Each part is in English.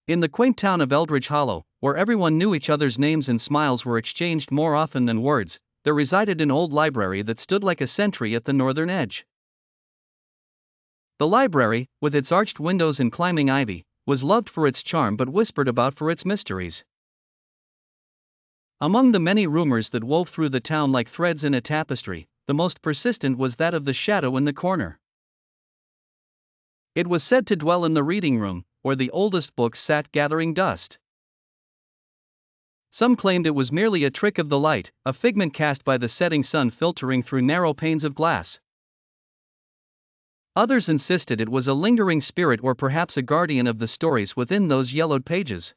In the quaint town of Eldridge Hollow, where everyone knew each other's names and smiles were exchanged more often than words, there resided an old library that stood like a sentry at the northern edge. The library, with its arched windows and climbing ivy, was loved for its charm but whispered about for its mysteries. Among the many rumors that wove through the town like threads in a tapestry, the most persistent was that of the shadow in the corner. It was said to dwell in the reading room, where the oldest books sat gathering dust. Some claimed it was merely a trick of the light, a figment cast by the setting sun filtering through narrow panes of glass. Others insisted it was a lingering spirit or perhaps a guardian of the stories within those yellowed pages.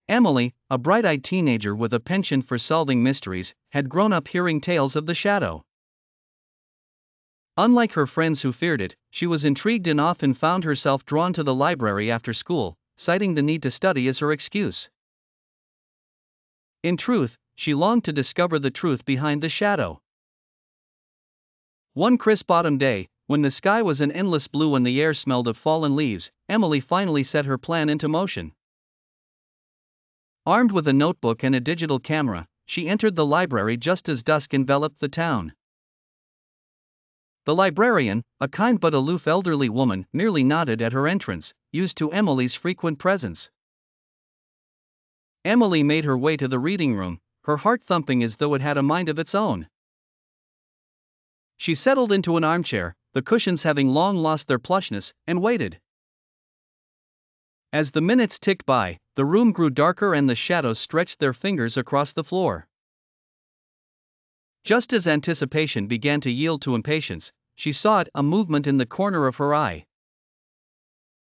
Emily, a bright-eyed teenager with a penchant for solving mysteries, had grown up hearing tales of the shadow. Unlike her friends who feared it, she was intrigued and often found herself drawn to the library after school, citing the need to study as her excuse. In truth, she longed to discover the truth behind the shadow. One crisp autumn day, when the sky was an endless blue and the air smelled of fallen leaves, Emily finally set her plan into motion. Armed with a notebook and a digital camera, she entered the library just as dusk enveloped the town. The librarian, a kind but aloof elderly woman, merely nodded at her entrance, used to Emily's frequent presence. Emily made her way to the reading room, her heart thumping as though it had a mind of its own. She settled into an armchair, the cushions having long lost their plushness, and waited. As the minutes ticked by, the room grew darker and the shadows stretched their fingers across the floor. Just as anticipation began to yield to impatience, she saw it, a movement in the corner of her eye.